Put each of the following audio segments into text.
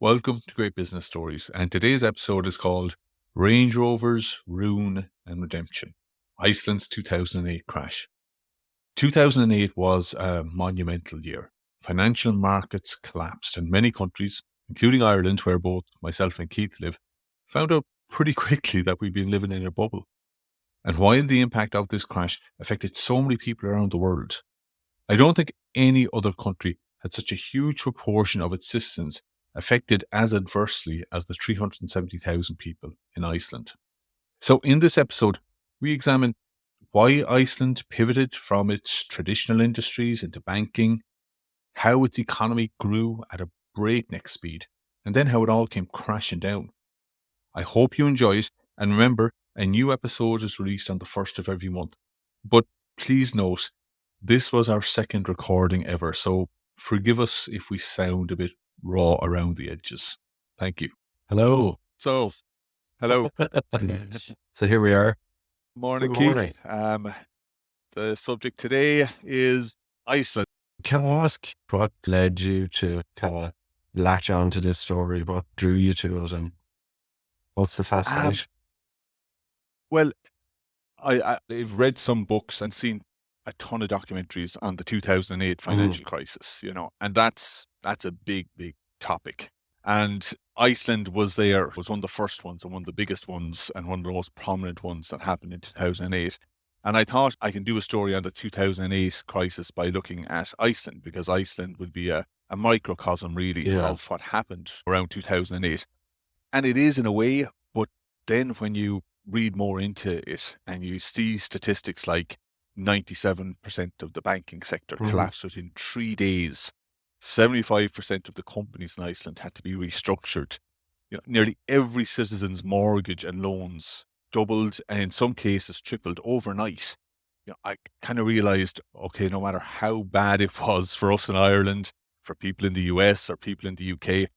Welcome to Great Business Stories, and today's episode is called Range Rovers, Ruin and Redemption, Iceland's 2008 crash. 2008 was a monumental year. Financial markets collapsed, and many countries, including Ireland, where both myself and Keith live, found out pretty quickly that we'd been living in a bubble. And while the impact of this crash affected so many people around the world, I don't think any other country had such a huge proportion of its citizens affected as adversely as the 370,000 people in Iceland. So in this episode, we examine why Iceland pivoted from its traditional industries into banking, how its economy grew at a breakneck speed, and then how it all came crashing down. I hope you enjoy it, and remember, a new episode is released on the 1st of every month. But please note, this was our second recording ever, so forgive us if we sound a bit raw around the edges. Thank you. Hello. So, hello. So here we are. Morning, Good Keith. morning. The subject today is Iceland. Can I ask what led you to kind of latch on to this story? What drew you to it, and what's the fascination? Well, I've read some books and seen a ton of documentaries on the 2008 financial crisis, and that's a big, big topic. And Iceland was one of the first ones and one of the biggest ones and one of the most prominent ones that happened in 2008. And I thought I can do a story on the 2008 crisis by looking at Iceland, because Iceland would be a microcosm, really, of what happened around 2008. And it is in a way, but then when you read more into it and you see statistics like 97% of the banking sector collapsed within 3 days, 75% of the companies in Iceland had to be restructured. Nearly every citizen's mortgage and loans doubled, and in some cases tripled overnight. I kind of realized, okay, no matter how bad it was for us in Ireland, for people in the US or people in the UK,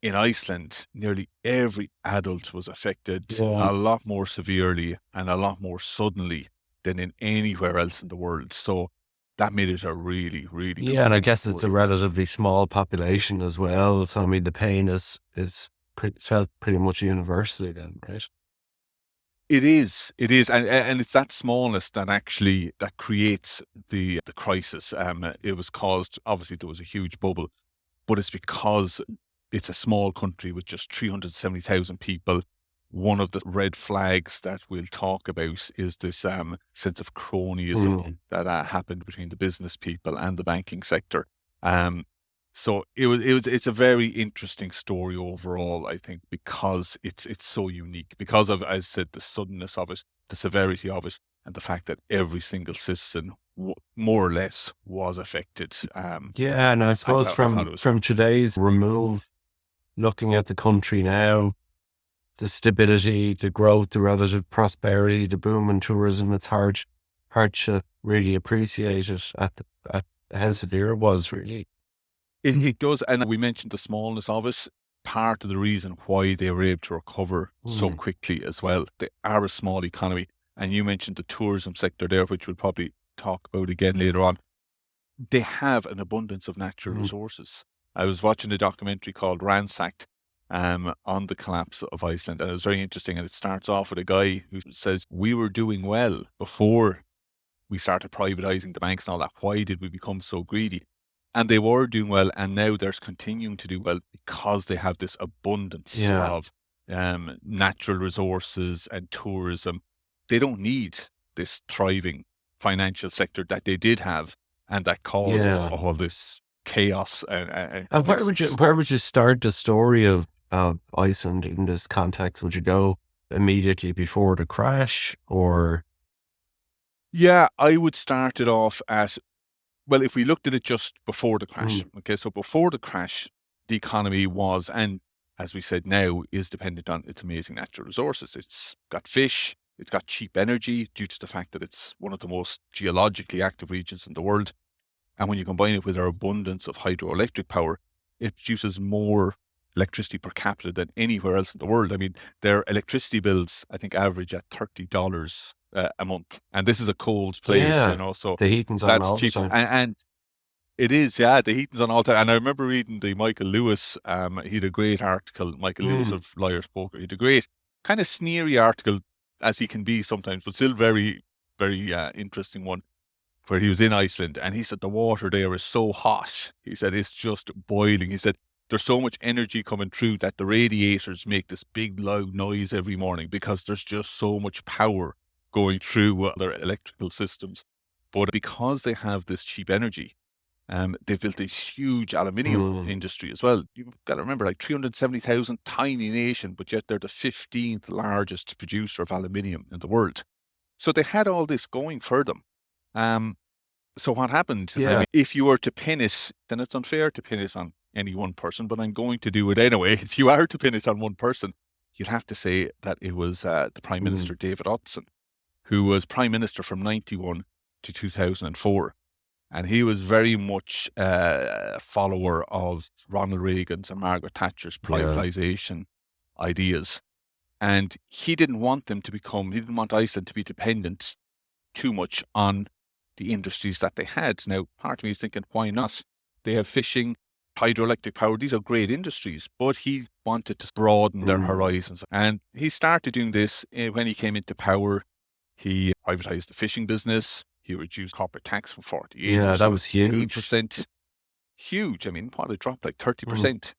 in Iceland, nearly every adult was affected a lot more severely and a lot more suddenly than in anywhere else in the world. So that made it a really, really and I guess it's a relatively small population as well. So I mean, the pain is felt pretty much universally then, right? It is, and it's that smallness that creates the crisis. It was caused, obviously there was a huge bubble, but it's because it's a small country with just 370,000 people. One of the red flags that we'll talk about is this sense of cronyism that happened between the business people and the banking sector. So it's a very interesting story overall, I think, because it's so unique, because of, as I said, the suddenness of it, the severity of it, and the fact that every single citizen, more or less, was affected. And I suppose from today's remove, looking at the country now, the stability, the growth, the relative prosperity, the boom in tourism, it's hard to really appreciate it at how severe it was, really. It does, and we mentioned the smallness of it. Part of the reason why they were able to recover so quickly as well. They are a small economy, and you mentioned the tourism sector there, which we'll probably talk about again later on. They have an abundance of natural resources. I was watching a documentary called Ransacked on the collapse of Iceland, and it was very interesting. And it starts off with a guy who says, we were doing well before we started privatizing the banks and all that. Why did we become so greedy? And they were doing well, and now they're continuing to do well because they have this abundance of natural resources and tourism. They don't need this thriving financial sector that they did have, and that caused all this chaos. And where would you start the story of Iceland in this context? Would you go immediately before the crash, or? Yeah, I would start it off at, well, if we looked at it just before the crash, okay, so before the crash, the economy was, and as we said now, is dependent on its amazing natural resources. It's got fish, it's got cheap energy due to the fact that it's one of the most geologically active regions in the world. And when you combine it with their abundance of hydroelectric power, it produces more electricity per capita than anywhere else in the world. I mean, their electricity bills, I think, average at $30 a month. And this is a cold place, Yeah. so The heating's on that's all the cheap. time. And it is, yeah, the heating's on all time. And I remember reading the Michael Lewis, he had a great article, Michael Lewis of Liar's Poker. He had a great, kind of sneery article, as he can be sometimes, but still very, very interesting one, where he was in Iceland and he said the water there is so hot. He said it's just boiling. He said there's so much energy coming through that the radiators make this big loud noise every morning because there's just so much power going through their electrical systems. But because they have this cheap energy, they've built this huge aluminium industry as well. You've got to remember, like 370,000, tiny nation, but yet they're the 15th largest producer of aluminium in the world. So they had all this going for them. So what happened? Yeah. I mean, if you were to pin it, then it's unfair to pin it on any one person, but I'm going to do it anyway. If you are to pin it on one person, you'd have to say that it was the Prime Minister David Odson, who was Prime Minister from 91 to 2004. And he was very much a follower of Ronald Reagan's and Margaret Thatcher's privatization ideas. And he didn't want he didn't want Iceland to be dependent too much on the industries that they had. Now, part of me is thinking, why not? They have fishing, hydroelectric power. These are great industries, but he wanted to broaden their horizons. And he started doing this when he came into power. He privatized the fishing business. He reduced corporate tax from 48%. Yeah, that was huge. Huge. I mean, it dropped like 30%.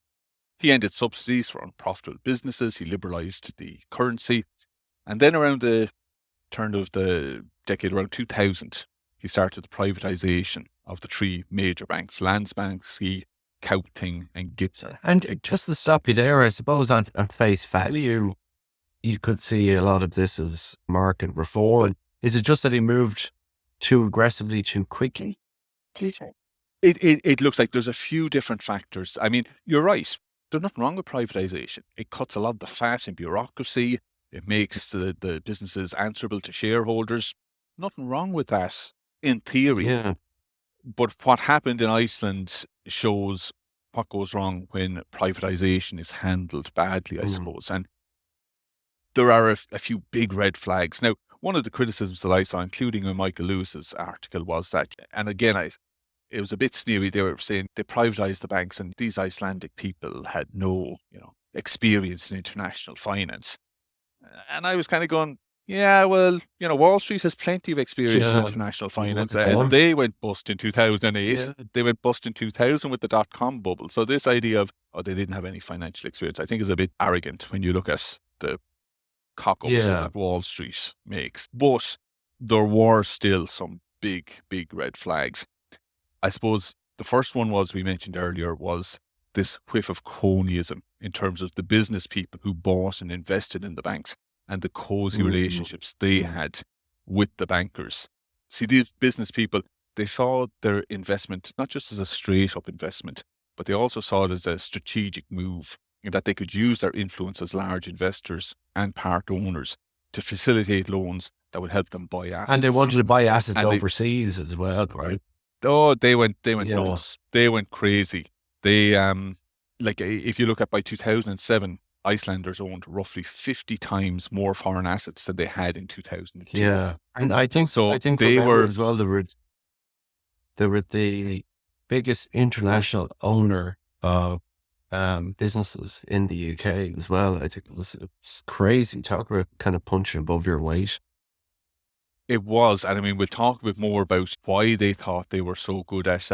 He ended subsidies for unprofitable businesses. He liberalized the currency. And then around the turn of the decade, around 2000, he started the privatization of the three major banks, Landsbanki, Kaupthing, and Gibson. And just to stop you there, I suppose on face value, you could see a lot of this as market reform. Is it just that he moved too aggressively, too quickly? It looks like there's a few different factors. I mean, you're right. There's nothing wrong with privatization. It cuts a lot of the fat and bureaucracy. It makes the businesses answerable to shareholders. Nothing wrong with that in theory. Yeah. But what happened in Iceland shows what goes wrong when privatization is handled badly, I suppose. And there are a few big red flags. Now, one of the criticisms that I saw, including in Michael Lewis's article, was that, and again, it was a bit sneery. They were saying they privatized the banks and these Icelandic people had no, experience in international finance. And I was kind of going, yeah, well, Wall Street has plenty of experience in international finance. They went bust in 2008. Yeah. They went bust in 2000 with the dot-com bubble. So this idea of, they didn't have any financial experience, I think is a bit arrogant when you look at the cock-ups that Wall Street makes. But there were still some big, big red flags. I suppose the first one we mentioned earlier, was this whiff of cronyism in terms of the business people who bought and invested in the banks and the cozy relationships they had with the bankers. See, these business people, they saw their investment not just as a straight up investment, but they also saw it as a strategic move, in that they could use their influence as large investors and part owners to facilitate loans that would help them buy assets. And they wanted to buy assets overseas as well, right? Oh, they went nuts. They went crazy. They, if you look at by 2007, Icelanders owned roughly 50 times more foreign assets than they had in 2002. Yeah. And I think they were as well, they were the biggest international owner of businesses in the UK as well. I think it was crazy. Talk about kind of punching above your weight. It was. And I mean, we'll talk a bit more about why they thought they were so good at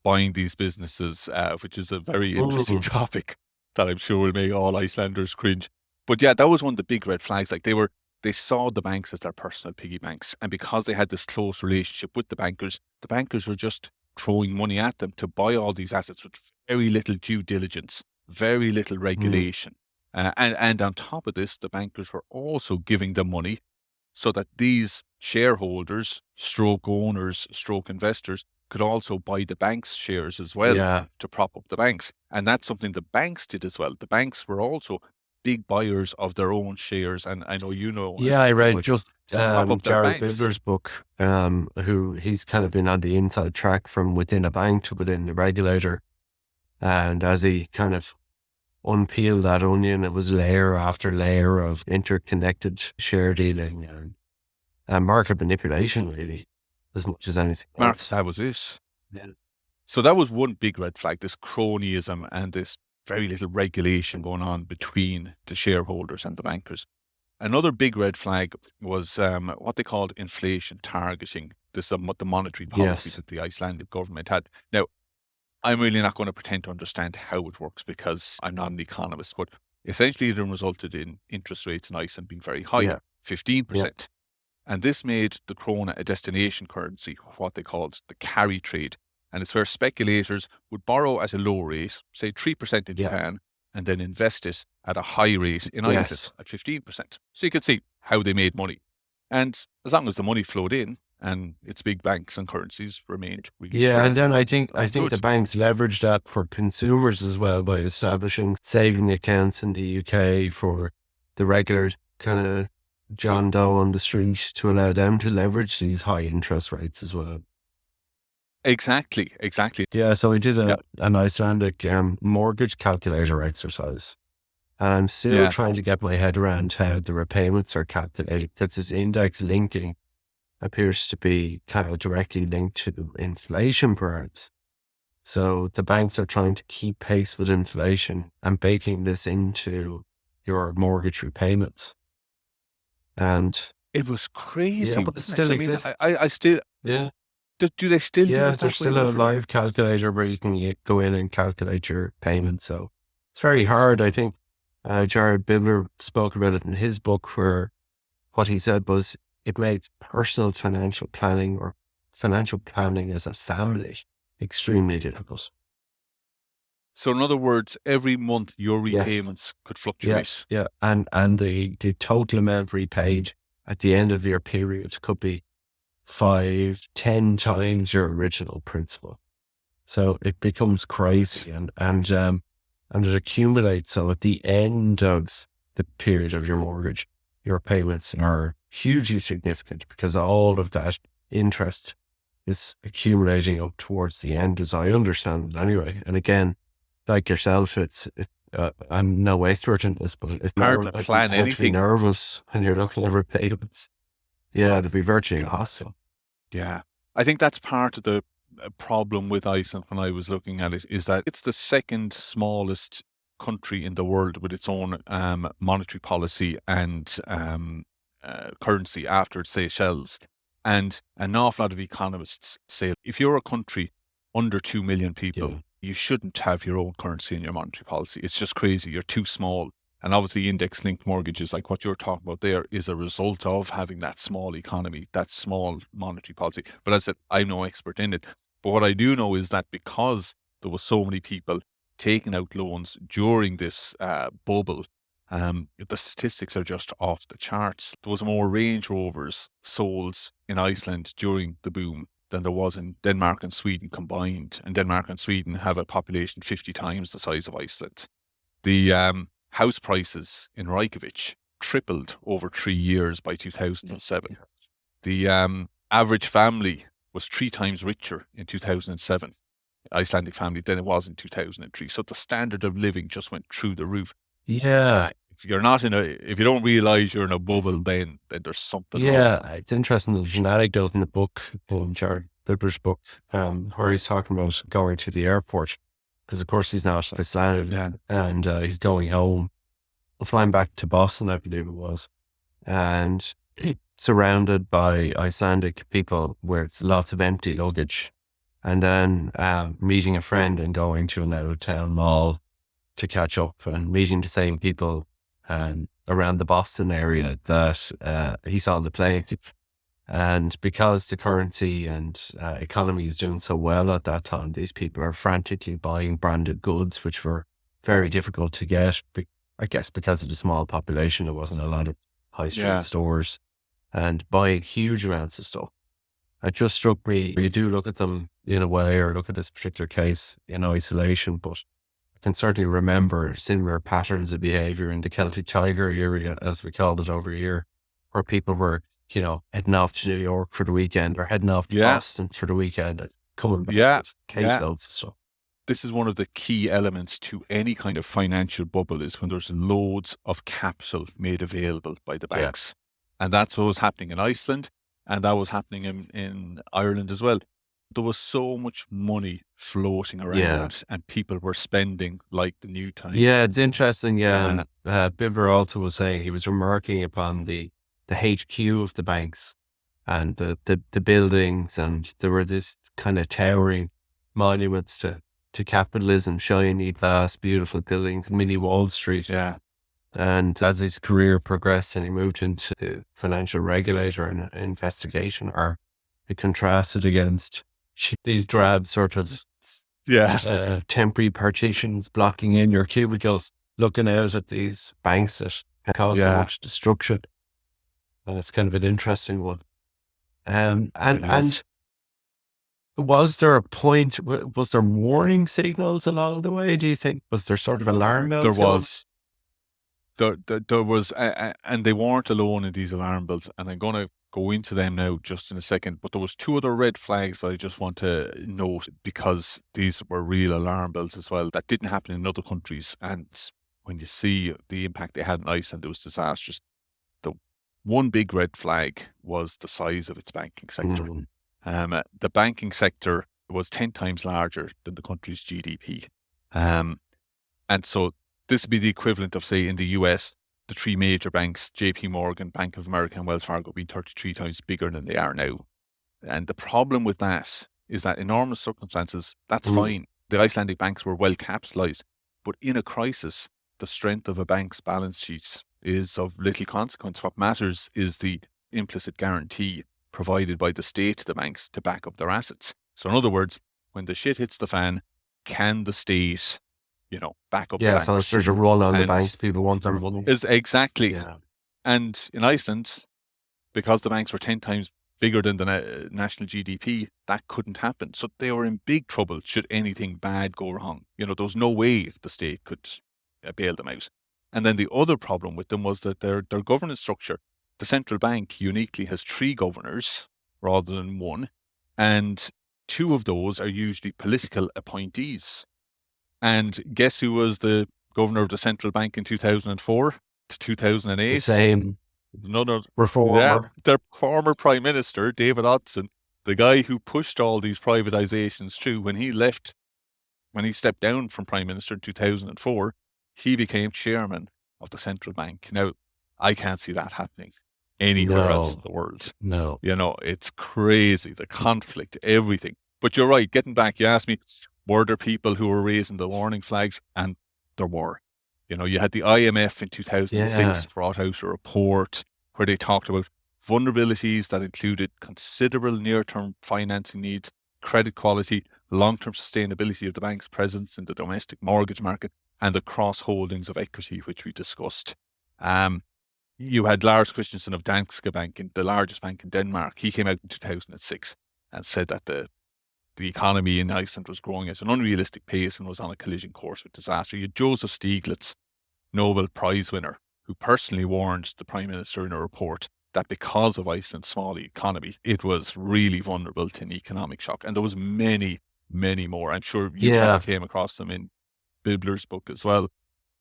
buying these businesses, which is a very interesting topic that I'm sure will make all Icelanders cringe. But yeah, that was one of the big red flags. Like they saw the banks as their personal piggy banks. And because they had this close relationship with the bankers were just throwing money at them to buy all these assets with very little due diligence, very little regulation. And on top of this, the bankers were also giving them money so that these shareholders, stroke owners, stroke investors could also buy the bank's shares as well to prop up the banks. And that's something the banks did as well. The banks were also big buyers of their own shares. And I know Yeah, I read to just prop up their Jared banks. Bidler's book, who he's kind of been on the inside track from within a bank to within the regulator. And as he kind of unpeeled that onion, it was layer after layer of interconnected share dealing and market manipulation, really, as much as anything else. That was it. Yeah. So that was one big red flag, this cronyism and this very little regulation going on between the shareholders and the bankers. Another big red flag was what they called inflation targeting. This is the monetary policy that the Icelandic government had. Now, I'm really not going to pretend to understand how it works because I'm not an economist, but essentially it resulted in interest rates in Iceland being very high, 15%. And this made the krona a destination currency, what they called the carry trade. And it's where speculators would borrow at a low rate, say 3% in Japan, and then invest it at a high rate in Iceland at 15%. So you could see how they made money. And as long as the money flowed in and its big banks and currencies remained really strong. And then I think the banks leveraged that for consumers as well by establishing saving accounts in the UK for the regular kind of John Doe on the street to allow them to leverage these high interest rates as well. Exactly. Yeah, so we did an Icelandic mortgage calculator exercise. And I'm still trying to get my head around how the repayments are calculated. That this index linking appears to be kind of directly linked to inflation, perhaps. So the banks are trying to keep pace with inflation and baking this into your mortgage repayments. And it was crazy. Yeah, but it still exists. I still... Yeah. Do they still do it? There's still a live calculator where you can go in and calculate your payments. So it's very hard. I think Jared Bidler spoke about it in his book, where what he said was it makes personal financial planning or financial planning as a family extremely difficult. So in other words, every month your repayments could fluctuate. Yeah. And the total amount repaid at the end of your period could be 5-10 times your original principal. So it becomes crazy and it accumulates. So at the end of the period of your mortgage, your payments are hugely significant because all of that interest is accumulating up towards the end, as I understand it anyway. And again, like yourself, I'm no expert in this, but it's hard to plan anything. To be nervous when you're looking at repayments. Yeah, to be virtually impossible. Yeah, I think that's part of the problem with Iceland when I was looking at it, is that it's the second smallest country in the world with its own monetary policy and currency after Seychelles. And an awful lot of economists say if you're a country under 2 million people, you shouldn't have your own currency in your monetary policy. It's just crazy. You're too small. And obviously index-linked mortgages, like what you're talking about there, is a result of having that small economy, that small monetary policy. But as I said, I'm no expert in it. But what I do know is that because there was so many people taking out loans during this bubble, the statistics are just off the charts. There was more Range Rovers sold in Iceland during the boom than there was in Denmark and Sweden combined. And Denmark and Sweden have a population 50 times the size of Iceland. The house prices in Reykjavik tripled over 3 years by 2007. The average family was 3 times richer in 2007, Icelandic family, than it was in 2003. So the standard of living just went through the roof. Yeah. If you don't realize you're in a bubble, then there's something wrong. It's interesting. There's an anecdote in the book, in Jared Bidler's book, where he's talking about going to the airport, because of course he's not Icelandic, and he's going home, flying back to Boston, I believe it was, and surrounded by Icelandic people where it's lots of empty luggage, and then meeting a friend and going to an out-of-town mall to catch up and meeting the same people around the Boston area that he saw on the plane. And because the currency and economy is doing so well at that time, these people are frantically buying branded goods, which were very difficult to get. I guess because of the small population, there wasn't a lot of high street stores, and buying huge amounts of stuff. It just struck me, you do look at them in a way, or look at this particular case in isolation, but can certainly remember similar patterns of behavior in the Celtic Tiger area, as we called it over here, where people were, heading off to New York for the weekend or heading off to Boston for the weekend and coming back with caseloads and stuff. This is one of the key elements to any kind of financial bubble, is when there's loads of capital made available by the banks. Yeah. And that's what was happening in Iceland, and that was happening in Ireland as well. There was so much money floating around, and people were spending like the new time. Yeah, it's interesting. Yeah, Biver also was saying, he was remarking upon the HQ of the banks and the buildings, and there were this kind of towering monuments to capitalism, shiny glass, beautiful buildings, mini Wall Street. Yeah. And as his career progressed and he moved into the financial regulator and investigation, or he contrasted against these drab sort of temporary partitions blocking in your cubicles, looking out at these banks that cause so much destruction. And it's kind of an interesting one. And was there a point, was there warning signals along the way, do you think? Was there sort of alarm bells? There was, and they weren't alone in these alarm bells, and I'm going to go into them now just in a second, but there was 2 other red flags that I just want to note, because these were real alarm bells as well, that didn't happen in other countries, and when you see the impact they had in Iceland, it was disastrous. The one big red flag was the size of its banking sector. The banking sector was 10 times larger than the country's GDP. And so this would be the equivalent of, say, in the US, the 3 major banks, JP Morgan, Bank of America, and Wells Fargo, being 33 times bigger than they are now. And the problem with that is that in normal circumstances, that's fine. The Icelandic banks were well capitalized, but in a crisis, the strength of a bank's balance sheets is of little consequence. What matters is the implicit guarantee provided by the state to the banks to back up their assets. So in other words, when the shit hits the fan, can the state, back up the banks? Yeah, so there's a roll on the banks, people want their money. Exactly. Yeah. And in Iceland, because the banks were 10 times bigger than the national GDP, that couldn't happen. So they were in big trouble should anything bad go wrong. There was no way the state could bail them out. And then the other problem with them was that their governance structure, the central bank uniquely has 3 governors rather than 1, and 2 of those are usually political appointees. And guess who was the governor of the central bank in 2004 to 2008? The same. Another reformer. Yeah, their former prime minister, David Odson, the guy who pushed all these privatizations through. When he stepped down from prime minister in 2004, he became chairman of the central bank. Now, I can't see that happening anywhere else in the world. No. It's crazy, the conflict, everything. But you're right, getting back, you asked me, were there people who were raising the warning flags? And there were. You had the IMF in 2006 brought out a report where they talked about vulnerabilities that included considerable near-term financing needs, credit quality, long-term sustainability of the bank's presence in the domestic mortgage market, and the cross-holdings of equity, which we discussed. You had Lars Christensen of Danske Bank, the largest bank in Denmark. He came out in 2006 and said that the economy in Iceland was growing at an unrealistic pace and was on a collision course with disaster. You had Joseph Stiglitz, Nobel Prize winner, who personally warned the Prime Minister in a report that because of Iceland's small economy, it was really vulnerable to an economic shock. And there was many, many more. I'm sure you probably came across them in Bibler's book as well.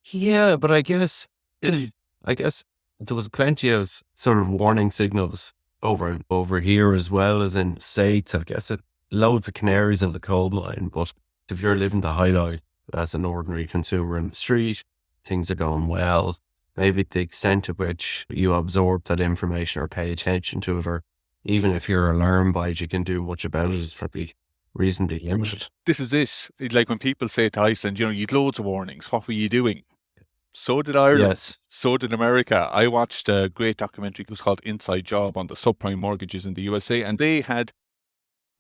Yeah, but I guess there was plenty of sort of warning signals over here as well as in the States. I guess loads of canaries in the coal mine, but if you're living the highlight as an ordinary consumer in the street, things are going well. Maybe the extent to which you absorb that information or pay attention to it, or even if you're alarmed by it, you can do much about it, is probably reasonably limited. This is it. Like when people say to Iceland, you had loads of warnings. What were you doing? So did Ireland. Yes. So did America. I watched a great documentary. It was called Inside Job on the subprime mortgages in the USA, and they had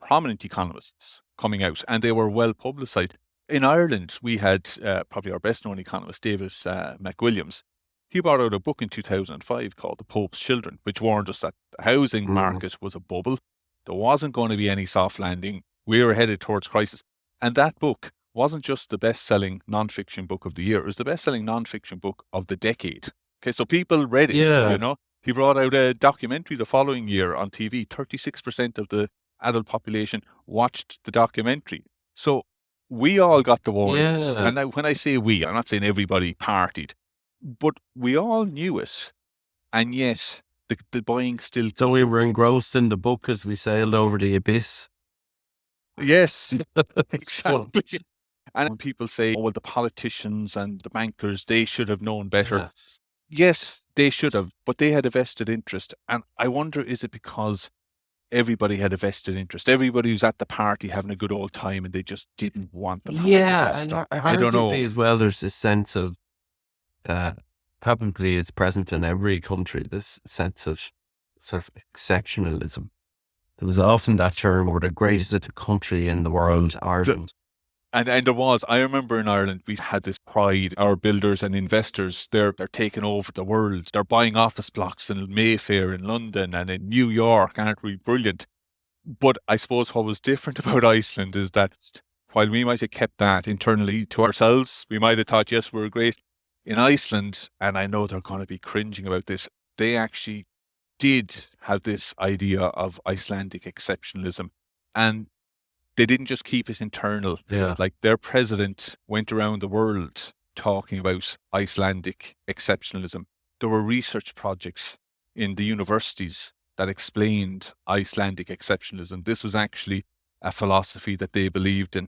prominent economists coming out, and they were well publicized. In Ireland, we had probably our best-known economist, David McWilliams. He brought out a book in 2005 called The Pope's Children, which warned us that the housing market was a bubble. There wasn't going to be any soft landing. We were headed towards crisis. And that book wasn't just the best-selling non-fiction book of the year, it was the best-selling non-fiction book of the decade. Okay, so people read it, Yeah. He brought out a documentary the following year on TV. 36% of the adult population watched the documentary. So we all got the warnings. Yeah. And now when I say we, I'm not saying everybody partied, but we all knew it. And yet the buying still... So we were engrossed in the book as we sailed over the abyss. Yes, exactly. And when people say, oh, well, the politicians and the bankers, they should have known better. Yeah. Yes, they should have, but they had a vested interest. And I wonder, is it because everybody had a vested interest? Everybody was at the party having a good old time and they just didn't want the party to stop. I don't know. As well, there's this sense of, probably it's present in every country, this sense of sort of exceptionalism. There was often that term, we're the greatest country in the world, Ireland. And there was, I remember in Ireland, we had this pride. Our builders and investors, they're taking over the world. They're buying office blocks in Mayfair in London and in New York. Aren't we brilliant? But I suppose what was different about Iceland is that while we might have kept that internally to ourselves, we might have thought, yes, we're great. In Iceland, and I know they're going to be cringing about this, they actually did have this idea of Icelandic exceptionalism. And they didn't just keep it internal. Yeah. Like their president went around the world talking about Icelandic exceptionalism. There were research projects in the universities that explained Icelandic exceptionalism. This was actually a philosophy that they believed in.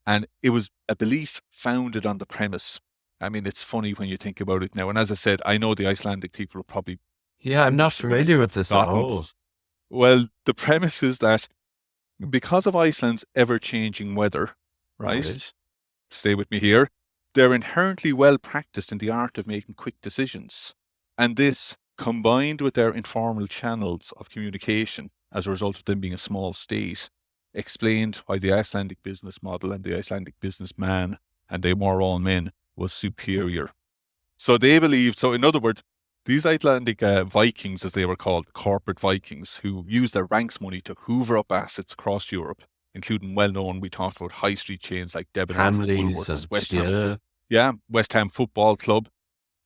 And it was a belief founded on the premise. I mean, it's funny when you think about it now. And as I said, I know the Icelandic people are probably... Yeah, I'm not familiar with this at all. Well, the premise is that because of Iceland's ever-changing weather, right? Stay with me here. They're inherently well practiced in the art of making quick decisions. And this, combined with their informal channels of communication as a result of them being a small state, explained why the Icelandic business model and the Icelandic businessman, and they were all men, was superior. So they believed, so in other words, these Icelandic Vikings, as they were called, corporate Vikings, who used their ranks money to hoover up assets across Europe, including well-known, we talked about high street chains like Debenhams, Woolworths, West Ham. Yeah, West Ham Football Club.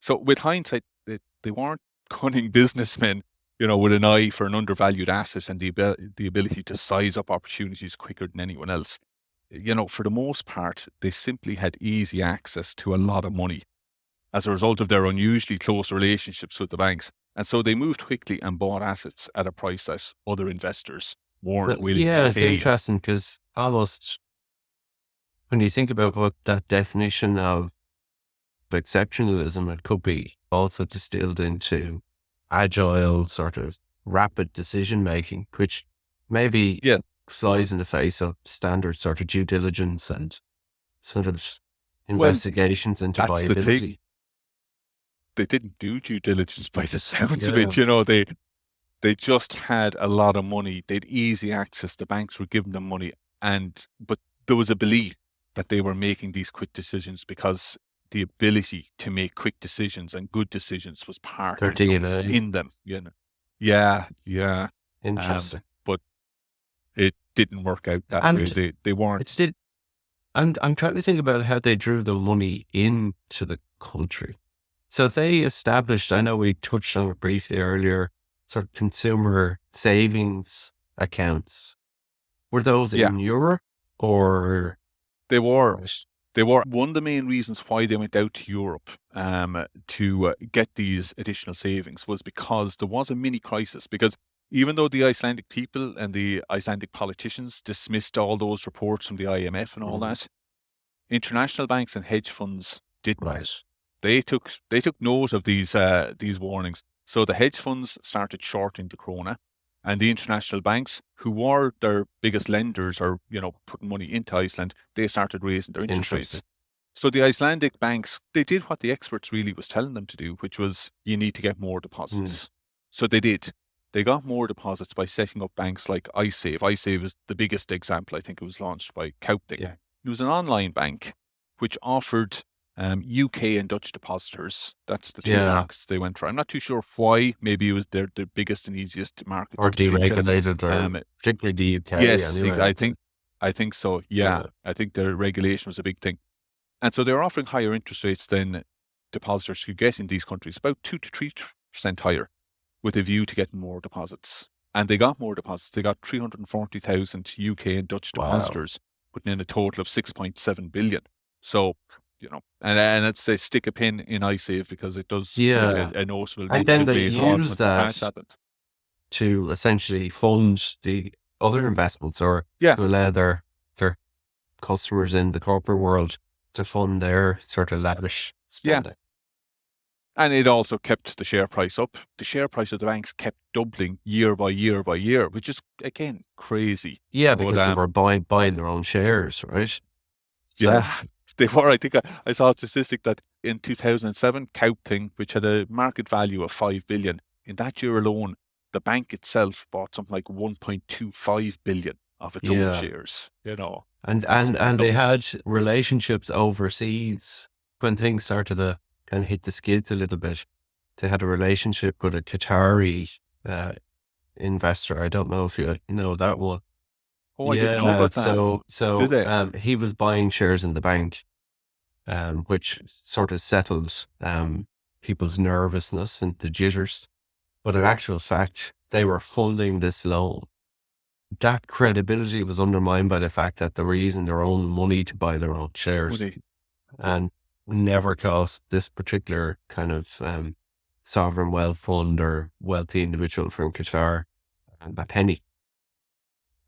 So with hindsight, they weren't cunning businessmen, with an eye for an undervalued asset and the ability to size up opportunities quicker than anyone else. For the most part, they simply had easy access to a lot of money as a result of their unusually close relationships with the banks. And so they moved quickly and bought assets at a price that other investors weren't willing to pay. Yeah, it's interesting because almost when you think about what that definition of exceptionalism, it could be also distilled into agile, sort of rapid decision-making, which maybe flies in the face of standard sort of due diligence and sort of investigations into viability. They didn't do due diligence by the sounds of it. They just had a lot of money. They'd easy access. The banks were giving them money. But there was a belief that they were making these quick decisions because the ability to make quick decisions and good decisions was part of in them. Yeah. Interesting. But it didn't work out that way. They weren't. And I'm trying to think about how they drew the money into the country. So they established, I know we touched on it briefly earlier, sort of consumer savings accounts. Were those in Europe or? They were. They were one of the main reasons why they went out to Europe to get these additional savings was because there was a mini crisis. Because even though the Icelandic people and the Icelandic politicians dismissed all those reports from the IMF and all that, international banks and hedge funds didn't. Right. They took note of these warnings. So the hedge funds started shorting the krona, and the international banks, who were their biggest lenders or putting money into Iceland, they started raising their interest rates. So the Icelandic banks, they did what the experts really was telling them to do, which was you need to get more deposits. So they did. They got more deposits by setting up banks like Icesave. Icesave is the biggest example. I think it was launched by Kaupthing. Yeah. It was an online bank which offered UK and Dutch depositors. That's the two markets they went for. I'm not too sure why. Maybe it was their biggest and easiest market. Or deregulated, or particularly the UK. Yes, anyway. I think I think so. Yeah. I think the regulation was a big thing. And so they're offering higher interest rates than depositors could get in these countries, about 2 to 3% higher, with a view to getting more deposits. And they got more deposits. They got 340,000 UK and Dutch depositors, putting in a total of 6.7 billion. So, and let's say stick a pin in iSave because it does make a noticeable difference. And then they use that to essentially fund the other investments, or to allow their customers in the corporate world to fund their sort of lavish spending. Yeah. And it also kept the share price up. The share price of the banks kept doubling year by year by year, which is, again, crazy. Yeah, because they were buying their own shares, right? Yeah, they were. I think I saw a statistic that in 2007, Kaupthing, which had a market value of 5 billion, in that year alone, the bank itself bought something like 1.25 billion of its own shares, And they had relationships overseas when things started to kind of hit the skids a little bit. They had a relationship with a Qatari investor. I don't know if you know that one. Oh, I didn't know about that. So he was buying shares in the bank, which sort of settles people's nervousness and the jitters. But in actual fact, they were funding this loan. That credibility was undermined by the fact that they were using their own money to buy their own shares, and never cost this particular kind of sovereign wealth fund or wealthy individual from Qatar a penny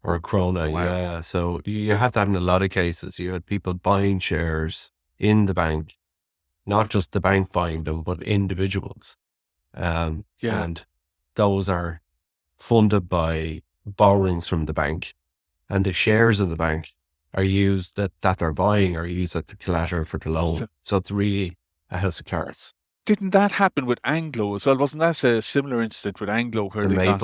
or a krona. Wow. Yeah, so you had that in a lot of cases. You had people buying shares in the bank, not just the bank buying them, but individuals. And those are funded by borrowings from the bank, and the shares of the bank are used that they're buying are used as the collateral for the loan. So it's really a house of cards. Didn't that happen with Anglo as well? Wasn't that a similar incident with Anglo where they got,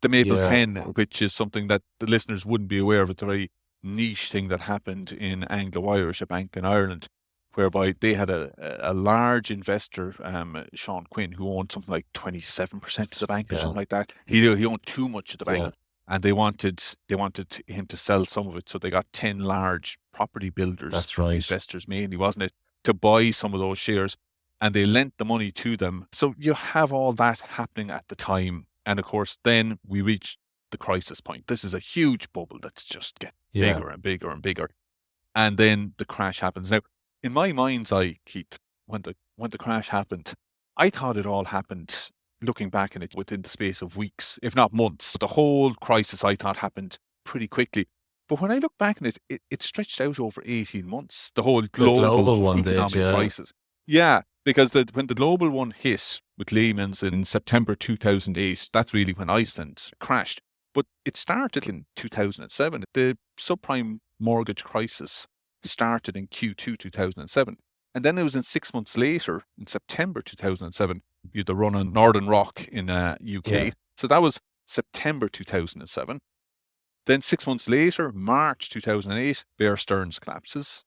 the Maple 10, which is something that the listeners wouldn't be aware of. It's a very niche thing that happened in Anglo-Irish, a bank in Ireland, whereby they had a large investor, Sean Quinn, who owned something like 27% of the bank or something like that. He owned too much of the bank, and they wanted him to sell some of it. So they got 10 large property builders, investors mainly, wasn't it, to buy some of those shares, and they lent the money to them. So you have all that happening at the time. And of course, then we reach the crisis point. This is a huge bubble that's just getting bigger and bigger and bigger. And then the crash happens. Now, in my mind's eye, Keith, when the crash happened, I thought it all happened, looking back on it, within the space of weeks, if not months. The whole crisis, I thought, happened pretty quickly. But when I look back on it, it stretched out over 18 months, the whole global economic crisis. Yeah, because when the global one hit with Lehman's in September 2008, that's really when Iceland crashed. But it started in 2007. The subprime mortgage crisis started in Q2 2007. And then it was in 6 months later, in September 2007, you had the run on Northern Rock in UK. So that was September 2007. Then 6 months later, March 2008, Bear Stearns collapses.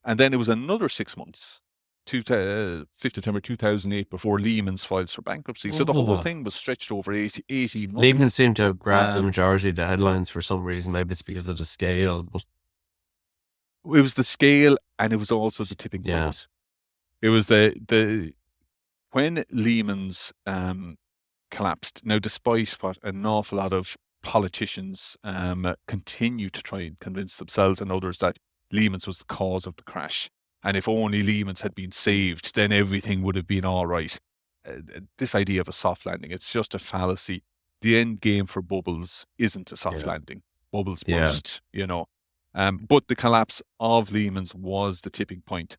And then it was another 6 months, 5th September 2008, before Lehman's files for bankruptcy. So the whole thing was stretched over 18 months. Lehman seemed to have grabbed the majority of the headlines for some reason. Maybe it's because of the scale. But it was the scale, and it was also the tipping point. It was when Lehman's collapsed. Now, despite what an awful lot of politicians continue to try and convince themselves and others that Lehman's was the cause of the crash, and if only Lehman's had been saved, then everything would have been all right. This idea of a soft landing, it's just a fallacy. The end game for bubbles isn't a soft landing. Bubbles burst, But the collapse of Lehman's was the tipping point,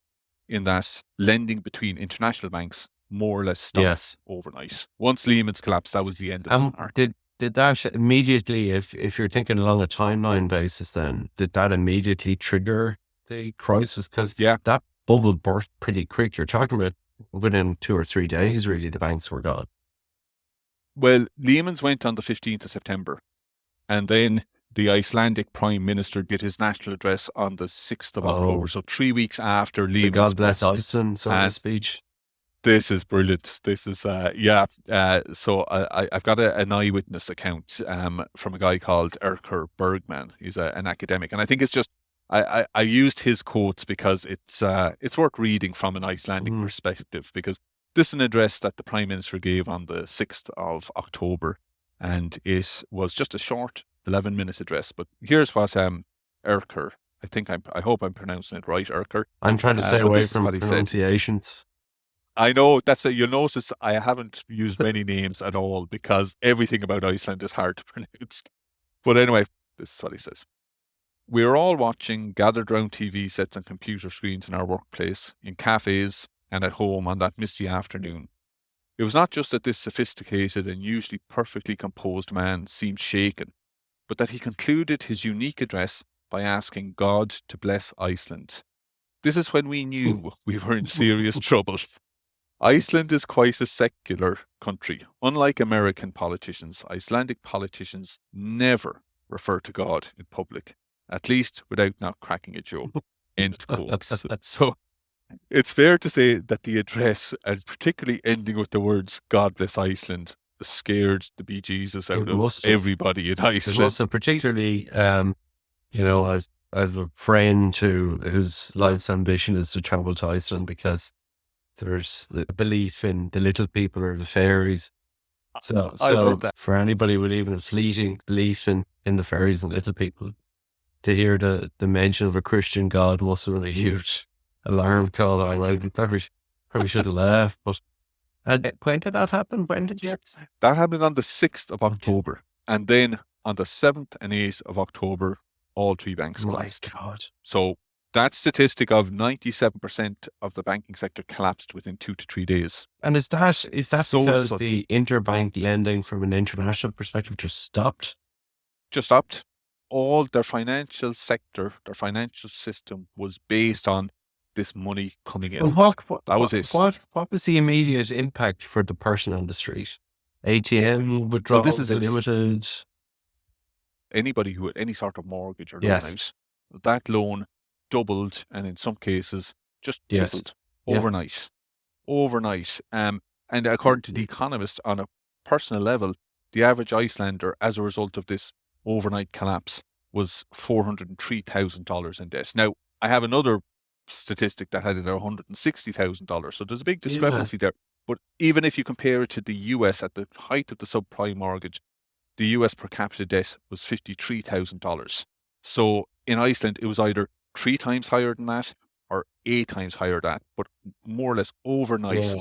in that lending between international banks more or less stopped overnight. Once Lehman's collapsed, that was the end of the market. Did that immediately, if you're thinking along a timeline basis, then did that immediately trigger the crisis? Because that bubble burst pretty quick. You're talking about within 2 or 3 days, really, the banks were gone. Well, Lehman's went on the 15th of September, and then the Icelandic Prime Minister did his national address on the 6th of October. So 3 weeks after Lehman's. God bless Iceland, sort of speech. This is brilliant. This is so I've got an eyewitness account from a guy called Erker Bergman. He's an academic, and I think it's just I used his quotes because it's worth reading from an Icelandic perspective, because this is an address that the Prime Minister gave on the 6th of October, and it was just a short 11-minute address. But here's what Erker, I hope I'm pronouncing it right, Erker. I'm trying to stay away from pronunciations. I know you'll notice I haven't used many names at all because everything about Iceland is hard to pronounce. But anyway, this is what he says. We are all watching, gathered around TV sets and computer screens in our workplace, in cafes, and at home on that misty afternoon. It was not just that this sophisticated and usually perfectly composed man seemed shaken, but that he concluded his unique address by asking God to bless Iceland. This is when we knew we were in serious trouble. Iceland is quite a secular country. Unlike American politicians, Icelandic politicians never refer to God in public, at least without not cracking a joke. End quotes. So it's fair to say that the address, and particularly ending with the words "God bless Iceland," scared the bejesus out of everybody in Iceland. It must, particularly, as a friend whose life's ambition is to travel to Iceland, because there's the belief in the little people or the fairies. So for anybody with even a fleeting belief in the fairies and little people, to hear the mention of a Christian God must have been a huge alarm call. I probably should have laughed. But when did that happen? When did you? That happened on the 6th of October. And then on the 7th and 8th of October, all three banks collapsed. My God. So that statistic of 97% of the banking sector collapsed within 2 to 3 days. And is that because the interbank lending from an international perspective just stopped? Just stopped. All their financial sector, their financial system was based on this money coming in. That was it. What was the immediate impact for the person on the street? ATM withdrawals, this is limited. Anybody who had any sort of mortgage or loan out, that loan doubled, and in some cases just tripled overnight. And according to The Economist, on a personal level, the average Icelander, as a result of this overnight collapse, was $403,000 in debt. Now, I have another statistic that had it at $160,000. So there's a big discrepancy there. But even if you compare it to the US at the height of the subprime mortgage, the US per capita debt was $53,000. So in Iceland, it was either 3 times higher than that or 8 times higher than that. But more or less overnight,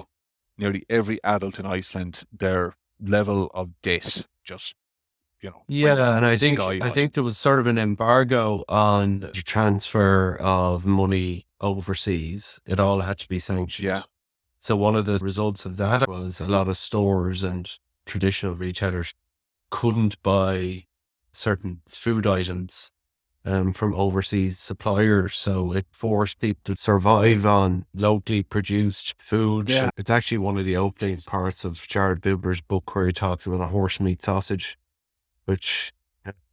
nearly every adult in Iceland, their level of debt just, and I think there was sort of an embargo on the transfer of money overseas. It all had to be sanctioned. Yeah. So one of the results of that was a lot of stores and traditional retailers couldn't buy certain food items from overseas suppliers. So it forced people to survive on locally produced food. Yeah. It's actually one of the opening parts of Jared Buber's book where he talks about a horse meat sausage, which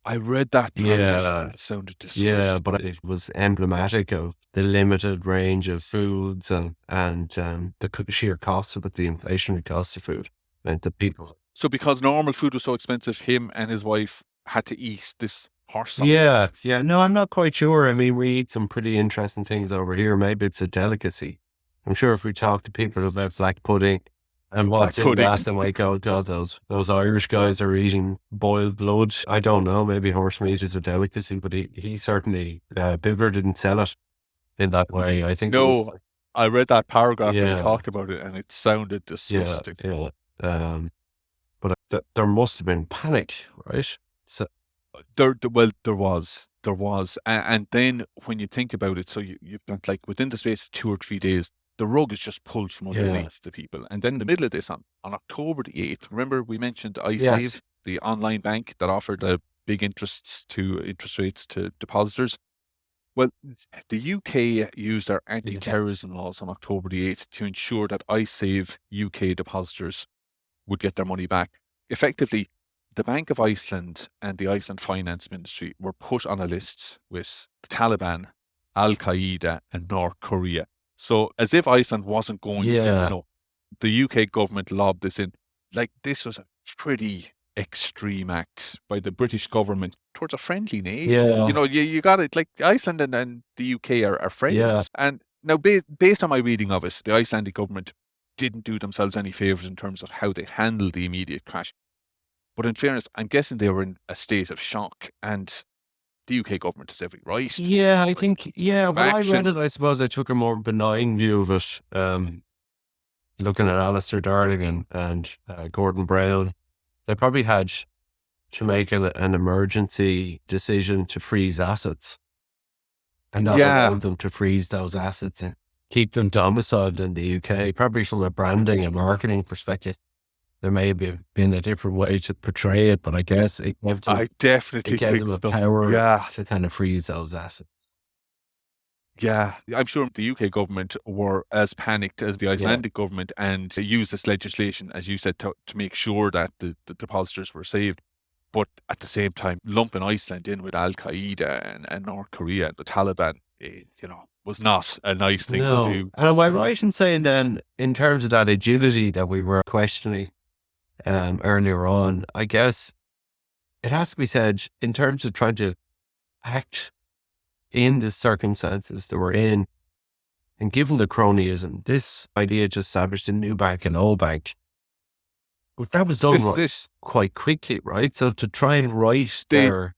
I read that. It sounded disgusting. Yeah, but it was emblematic of the limited range of foods and the sheer cost of it, the inflationary cost of food meant that people. So because normal food was so expensive, him and his wife had to eat this horse sauce. Yeah. No, I'm not quite sure. I mean, we eat some pretty interesting things over here. Maybe it's a delicacy. I'm sure if we talk to people about black pudding and what's in that, they might go, God, those Irish guys are eating boiled blood. I don't know. Maybe horse meat is a delicacy, but he certainly, Biver didn't sell it in that way. I think. No, I read that paragraph and he talked about it, and it sounded disgusting. Yeah. But there must have been panic, right? So there was, and then when you think about it, so you've got like within the space of 2 or 3 days, the rug is just pulled from underneath the people. And then in the middle of this, on October the 8th, remember we mentioned iSave, the online bank that offered big interest rates to depositors. Well, the UK used their anti-terrorism laws on October the 8th to ensure that iSave UK depositors would get their money back. Effectively, the Bank of Iceland and the Iceland Finance Ministry were put on a list with the Taliban, Al-Qaeda and North Korea. So as if Iceland wasn't going the UK government lobbed this in. Like, this was a pretty extreme act by the British government towards a friendly nation. Yeah. You got it. Like, Iceland and the UK are friends. Yeah. And now, based on my reading of it, the Icelandic government didn't do themselves any favors in terms of how they handled the immediate crash. But in fairness, I'm guessing they were in a state of shock, and the UK government has every right. Yeah, I think, when I read action. it, I suppose I took a more benign view of it. Looking at Alistair Darling and Gordon Brown, they probably had to make an emergency decision to freeze assets, and that allowed them to freeze those assets and keep them domiciled in the UK. Probably from a branding and marketing perspective, there may have been a different way to portray it, but I guess it gave them, the power to kind of freeze those assets. Yeah, I'm sure the UK government were as panicked as the Icelandic government, and they used this legislation, as you said, to make sure that the depositors were saved. But at the same time, lumping Iceland in with Al Qaeda and North Korea and the Taliban, was not a nice thing to do. And am I right in saying then, in terms of that agility that we were questioning earlier on, I guess it has to be said, in terms of trying to act in the circumstances that we're in, and given the cronyism, this idea to establish a new bank and old bank, that was done quite quickly, right? So to try and right their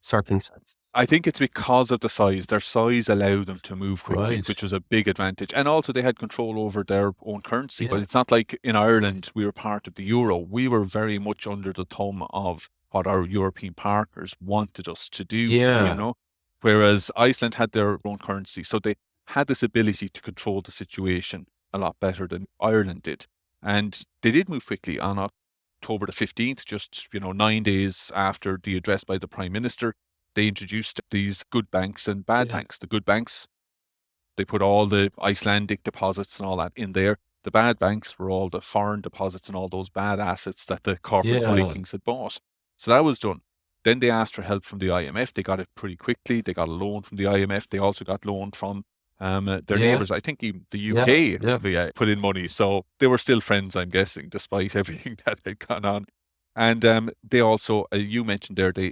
circumstances. I think it's because of the size. Their size allowed them to move quickly, which was a big advantage. And also they had control over their own currency. But it's not like in Ireland, we were part of the euro. We were very much under the thumb of what our European partners wanted us to do, whereas Iceland had their own currency. So they had this ability to control the situation a lot better than Ireland did. And they did move quickly. On October the 15th, just 9 days after the address by the Prime Minister, they introduced these good banks and bad banks. The good banks, they put all the Icelandic deposits and all that in there. The bad banks were all the foreign deposits and all those bad assets that the corporate Vikings had bought. So that was done. Then they asked for help from the IMF. They got it pretty quickly. They got a loan from the IMF. They also got loan from their neighbours. I think even the UK put in money. So they were still friends, I'm guessing, despite everything that had gone on. And they also, you mentioned there, they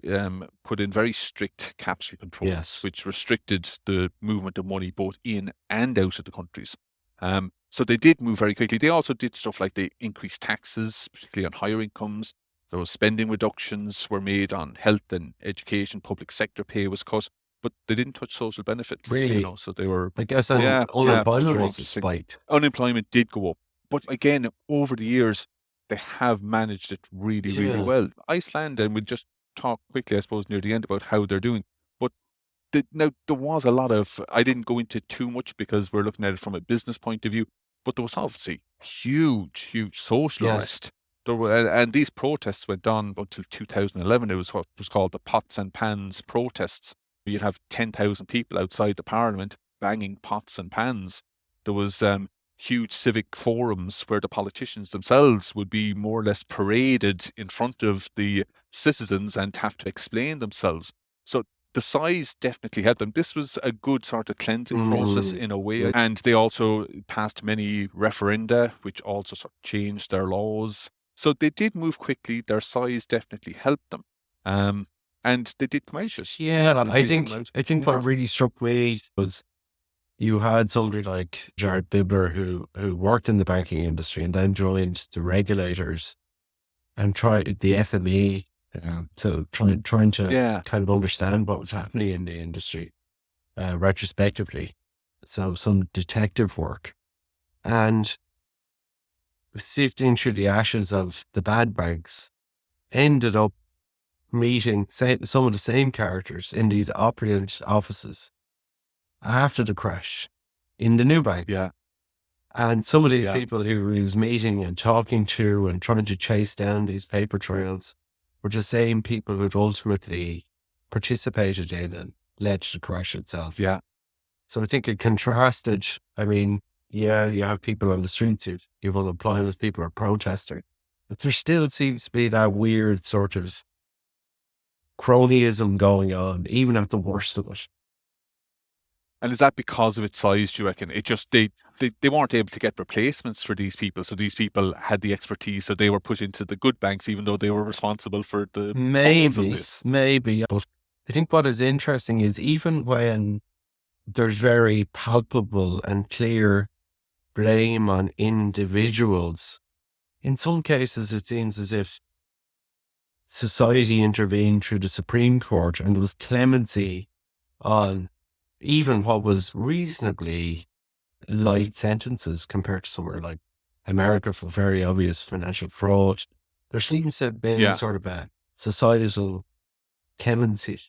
put in very strict capital controls, which restricted the movement of money both in and out of the countries. So they did move very quickly. They also did stuff like they increased taxes, particularly on higher incomes. There was spending reductions were made on health and education. Public sector pay was cut, but they didn't touch social benefits. Really? So they were. I guess unemployment was spiked. Unemployment did go up, but again, over the years, they have managed it really, really well. Iceland, and we'll just talk quickly, I suppose, near the end about how they're doing. But now there was a lot of, I didn't go into too much because we're looking at it from a business point of view, but there was obviously huge social unrest. And these protests went on until 2011. It was what was called the pots and pans protests. You'd have 10,000 people outside the parliament banging pots and pans. There was huge civic forums where the politicians themselves would be more or less paraded in front of the citizens and have to explain themselves. So the size definitely helped them. This was a good sort of cleansing process in a way. And they also passed many referenda, which also sort of changed their laws. So they did move quickly. Their size definitely helped them. And they did come out. I think what really struck me was you had somebody like Jared Bibler who worked in the banking industry and then joined the regulators and tried the FME to trying to kind of understand what was happening in the industry retrospectively. So some detective work and sifting through the ashes of the bad banks, ended up meeting some of the same characters in these operative offices after the crash in the new bank. And some of these people who he was meeting and talking to and trying to chase down these paper trails were the same people who'd ultimately participated in and led to the crash itself. So I think it contrasted. I mean, you have people on the streets, you have unemployment, people are protesting, but there still seems to be that weird sort of cronyism going on, even at the worst of it. And is that because of its size, do you reckon? It just, they weren't able to get replacements for these people. So these people had the expertise, so they were put into the good banks, even though they were responsible for the bones of this. Maybe. But I think what is interesting is even when there's very palpable and clear blame on individuals, in some cases it seems as if society intervened through the Supreme Court and there was clemency on even what was reasonably light sentences compared to somewhere like America for very obvious financial fraud. There seems to have been sort of a societal clemency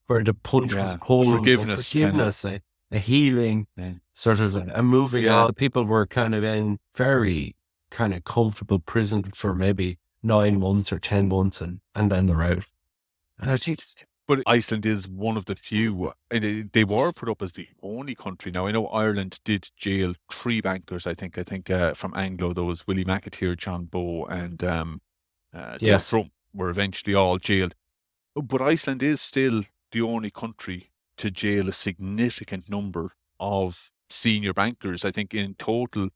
where the punch was pulled, forgiveness, a healing, sort of a moving on. People were kind of in very kind of comfortable prison for maybe 9 months or 10 months and then they're out. And I think, but Iceland is one of the few, and they were put up as the only country. Now, I know Ireland did jail 3 bankers, I think from Anglo, there was Willie McAteer, John Bowe, and Dave Frum were eventually all jailed. But Iceland is still the only country to jail a significant number of senior bankers. I think in total,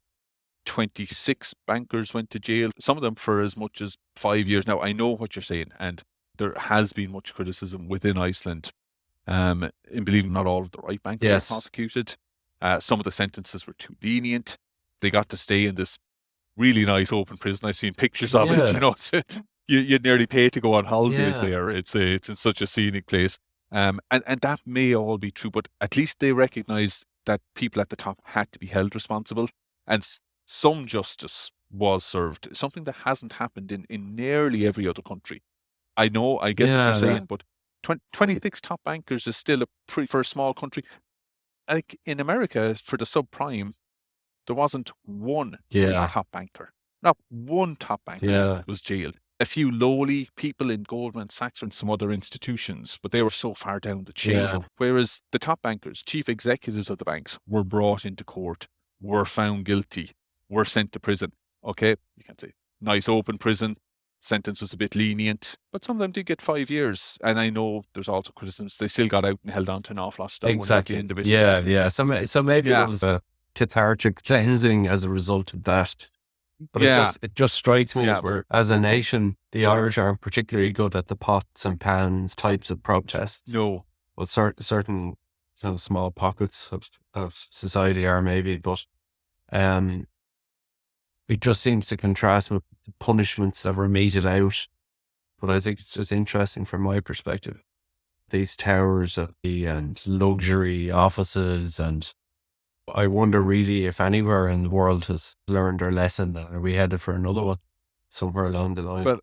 26 bankers went to jail, some of them for as much as 5 years. Now, I know what you're saying, and there has been much criticism within Iceland in believing not all of the right bankers were prosecuted. Some of the sentences were too lenient. They got to stay in this really nice open prison. I've seen pictures of it. You know, you'd nearly pay to go on holidays there. It's in such a scenic place. And that may all be true, but at least they recognized that people at the top had to be held responsible, and some justice was served, something that hasn't happened in nearly every other country. I know, I get what you're saying, but 26 top bankers is still for a small country. Like in America, for the subprime, there wasn't one top banker. Not one top banker was jailed. A few lowly people in Goldman Sachs and some other institutions, but they were so far down the chain. Whereas the top bankers, chief executives of the banks, were brought into court, were found guilty, were sent to prison. Okay, you can say nice open prison. Sentence was a bit lenient, but some of them did get 5 years. And I know there's also criticisms. They still got out and held on to an awful lot of stuff. Exactly. Yeah. So maybe it was a cathartic cleansing as a result of that. But it just strikes me as a nation, the Irish aren't particularly good at the pots and pans types of protests. No. Well, certain kind of small pockets of society are maybe, but it just seems to contrast with the punishments that were meted out. But I think it's just interesting from my perspective. These towers and luxury offices, and I wonder really if anywhere in the world has learned their lesson, and are we headed for another one somewhere along the line? Well,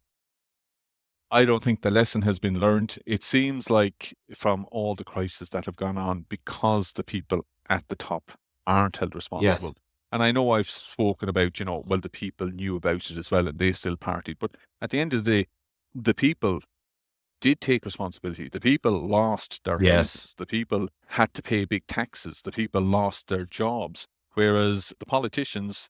I don't think the lesson has been learned. It seems like from all the crises that have gone on, because the people at the top aren't held responsible. And I know I've spoken about, the people knew about it as well and they still partied. But at the end of the day, the people did take responsibility. The people lost their houses. The people had to pay big taxes. The people lost their jobs. Whereas the politicians,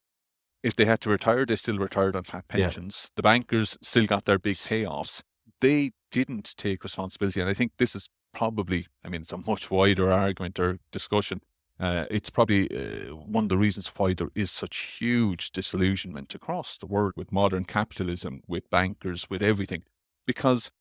if they had to retire, they still retired on fat pensions. The bankers still got their big payoffs. They didn't take responsibility. And I think this is probably, it's a much wider argument or discussion. It's probably one of the reasons why there is such huge disillusionment across the world with modern capitalism, with bankers, with everything, because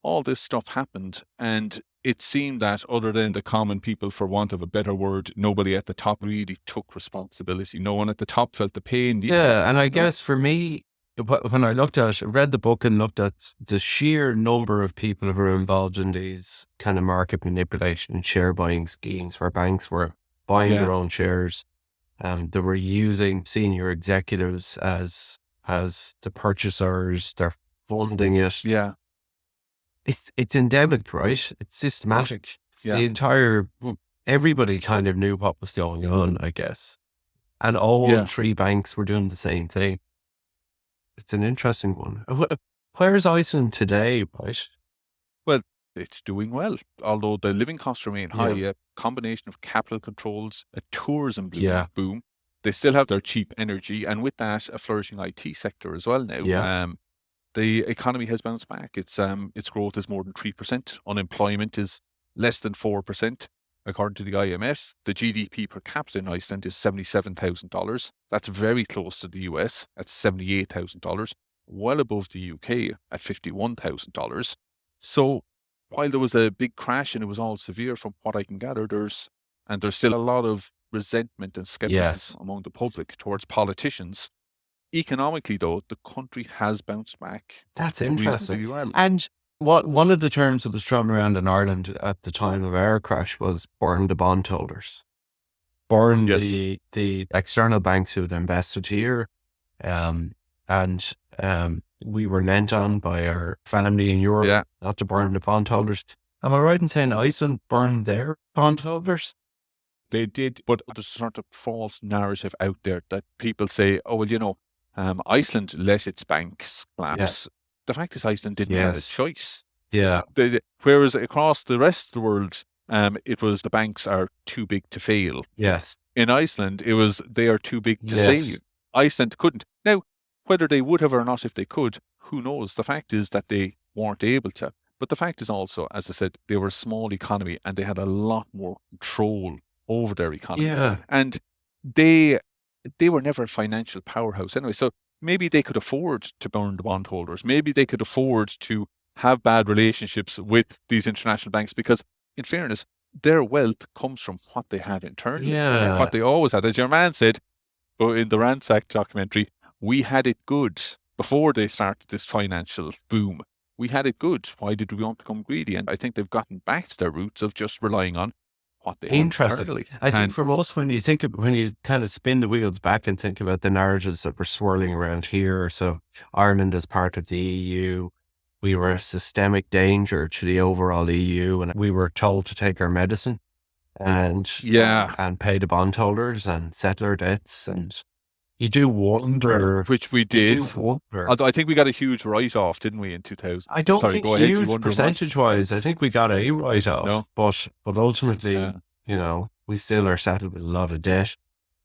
all this stuff happened and it seemed that other than the common people, for want of a better word, nobody at the top really took responsibility. No one at the top felt the pain. And I guess for me, when I read the book and looked at the sheer number of people who were involved in these kind of market manipulation and share buying schemes where banks were buying their own shares, they were using senior executives as the purchasers, they're funding it. It's endemic, right? It's systematic. It's the entire, everybody kind of knew what was going on, I guess. And all 3 banks were doing the same thing. It's an interesting one. Where is Iceland today, right? Well, it's doing well, although the living costs remain high. A combination of capital controls, a tourism boom. They still have their cheap energy, and with that, a flourishing IT sector as well now. The economy has bounced back. Its growth is more than 3%. Unemployment is less than 4%. according to the IMF, the GDP per capita in Iceland is $77,000. That's very close to the US at $78,000, well above the UK at $51,000. So while there was a big crash and it was all severe from what I can gather, there's still a lot of resentment and skepticism among the public towards politicians. Economically, though, the country has bounced back. That's interesting. Well. And one of the terms that was thrown around in Ireland at the time of our crash was burn the bondholders. Burn the external banks who had invested here. And we were lent on by our family in Europe not to burn the bondholders. Am I right in saying Iceland burned their bondholders? They did, but there's a sort of false narrative out there that people say, oh, well, Iceland let its banks collapse. Yes. The fact is Iceland didn't have a choice. Yeah. Whereas across the rest of the world, it was the banks are too big to fail. Yes. In Iceland, it was they are too big to fail. Iceland couldn't. Now, whether they would have or not if they could, who knows? The fact is that they weren't able to. But the fact is also, as I said, they were a small economy and they had a lot more control over their economy. Yeah. And they were never a financial powerhouse anyway. So maybe they could afford to burn the bondholders. Maybe they could afford to have bad relationships with these international banks because, in fairness, their wealth comes from what they have internally. Yeah. What they always had. As your man said in the Ransack documentary, we had it good before they started this financial boom. We had it good. Why did we want to become greedy? And I think they've gotten back to their roots of just relying on what they have internally. I think for us, when you kind of spin the wheels back and think about the narratives that were swirling around here, so Ireland as part of the EU, we were a systemic danger to the overall EU, and we were told to take our medicine and pay the bondholders and settle our debts. And you do wonder, which we did. Although I think we got a huge write-off, didn't we, in 2000? I don't think huge percentage-wise. I think we got a write-off, but ultimately, we still are settled with a lot of debt.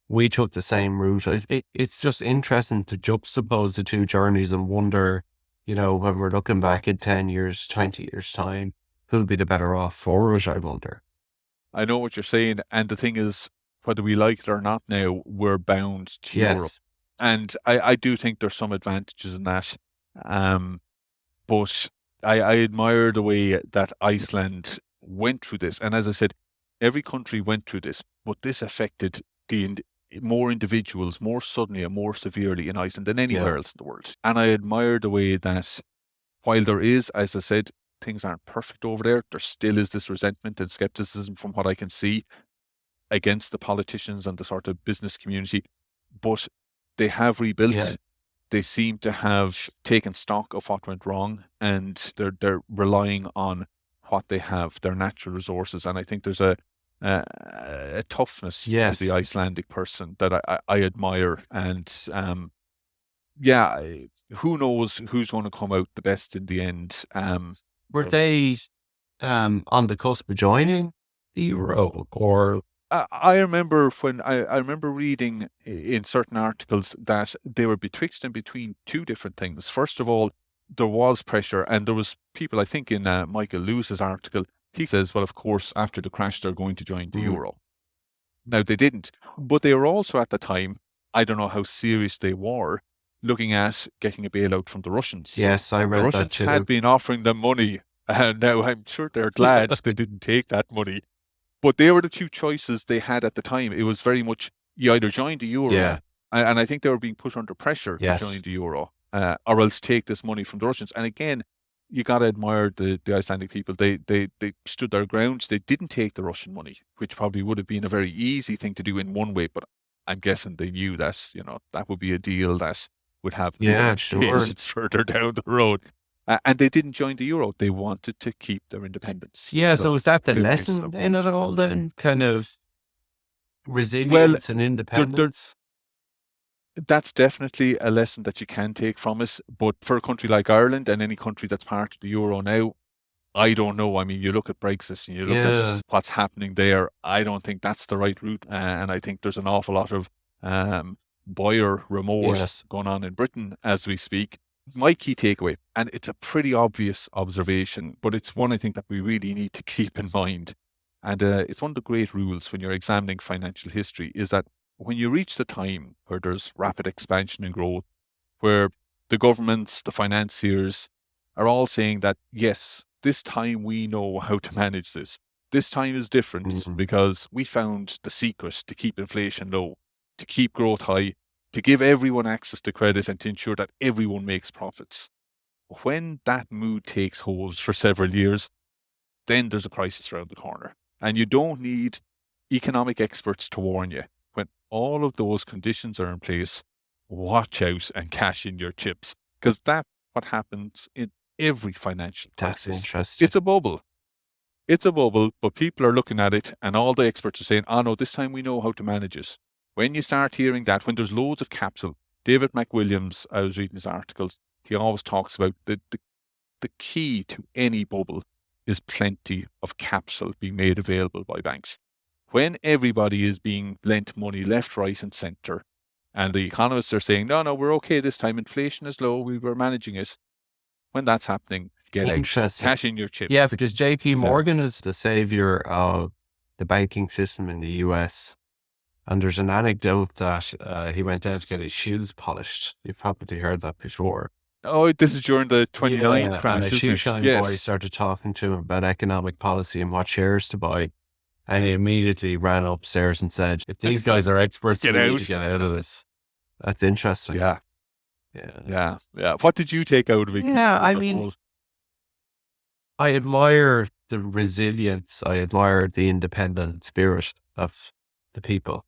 We took the same route. It's just interesting to juxtapose the two journeys and wonder, when we're looking back in 10 years, 20 years' time, who'll be the better off for us, I wonder. I know what you're saying, and the thing is, whether we like it or not now, we're bound to Europe. And I do think there's some advantages in that. But I admire the way that Iceland went through this. And as I said, every country went through this, but this affected more individuals more suddenly and more severely in Iceland than anywhere else in the world. And I admire the way that while there is, as I said, things aren't perfect over there still is this resentment and skepticism from what I can see against the politicians and the sort of business community, but they have rebuilt. Yeah. They seem to have taken stock of what went wrong, and they're relying on what they have, their natural resources. And I think there's a toughness to the Icelandic person that I admire. And who knows who's going to come out the best in the end. Were they on the cusp of joining the Euro, or? I remember I remember reading in certain articles that they were betwixt and between two different things. First of all, there was pressure, and there was people, I think in Michael Lewis's article, he says, well, of course, after the crash, they're going to join the Euro. Now, they didn't, but they were also at the time, I don't know how serious they were, looking at getting a bailout from the Russians. Yes, I read that too. The Russians had been offering them money, and now I'm sure they're glad they didn't take that money. But they were the two choices they had at the time. It was very much, you either join the Euro, and I think they were being put under pressure to join the Euro, or else take this money from the Russians. And again, you got to admire the Icelandic people. They stood their ground. They didn't take the Russian money, which probably would have been a very easy thing to do in one way. But I'm guessing they knew that, that would be a deal that would have implications further down the road. And they didn't join the Euro. They wanted to keep their independence. Yeah, so is that the lesson in it all then? Kind of resilience and independence? That's definitely a lesson that you can take from us. But for a country like Ireland and any country that's part of the Euro now, I don't know. I mean, you look at Brexit and you look at what's happening there. I don't think that's the right route. And I think there's an awful lot of buyer remorse going on in Britain as we speak. My key takeaway, and it's a pretty obvious observation, but it's one I think that we really need to keep in mind. And it's one of the great rules when you're examining financial history is that when you reach the time where there's rapid expansion and growth, where the governments, the financiers are all saying that, yes, this time we know how to manage this. This time is different because we found the secret to keep inflation low, to keep growth high, to give everyone access to credit and to ensure that everyone makes profits. When that mood takes hold for several years, then there's a crisis around the corner. And you don't need economic experts to warn you. When all of those conditions are in place, watch out and cash in your chips. Because that's what happens in every financial crisis. That's interesting. It's a bubble. It's a bubble, but people are looking at it and all the experts are saying, oh no, this time we know how to manage it. When you start hearing that, when there's loads of capital, David McWilliams, I was reading his articles, he always talks about the key to any bubble is plenty of capital being made available by banks. When everybody is being lent money left, right, and centre, and the economists are saying, no, we're okay this time, inflation is low, we were managing it. When that's happening, get out, cash in your chips. Yeah, because JP Morgan is the savior of the banking system in the US. And there's an anecdote that he went out to get his shoes polished. You've probably heard that before. Oh, this is during the 29 crash. And a shoe shine boy started talking to him about economic policy and what shares to buy. And he immediately ran upstairs and said, if these guys are experts, we need to get out of this. That's interesting. Yeah. What did you take out of it? Yeah, I mean, I admire the resilience. I admire the independent spirit of the people.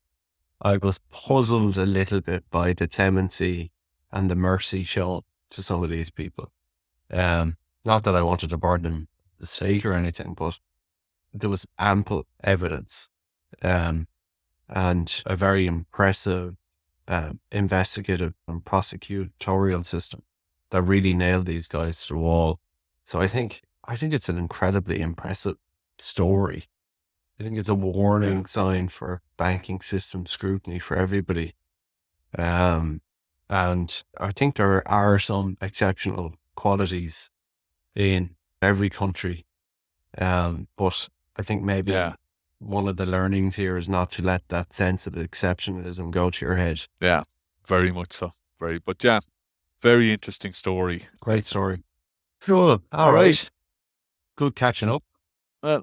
I was puzzled a little bit by the clemency and the mercy shown to some of these people. Not that I wanted to burn them the stake or anything, but there was ample evidence and a very impressive investigative and prosecutorial system that really nailed these guys to the wall. So I think it's an incredibly impressive story. I think it's a warning sign for banking system scrutiny for everybody. And I think there are some exceptional qualities in every country. But I think maybe one of the learnings here is not to let that sense of exceptionalism go to your head. Yeah, very much so. Very interesting story. Great story. Cool. All right. Good catching up. Well,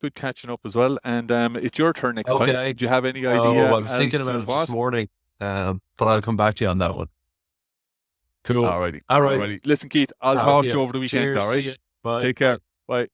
good catching up as well. And it's your turn next time. Do you have any idea? I was thinking about it this morning, but I'll come back to you on that one. Cool. Alrighty. Listen, Keith, I'll talk to you over the weekend. Cheers. All right. Bye. Take care. Bye.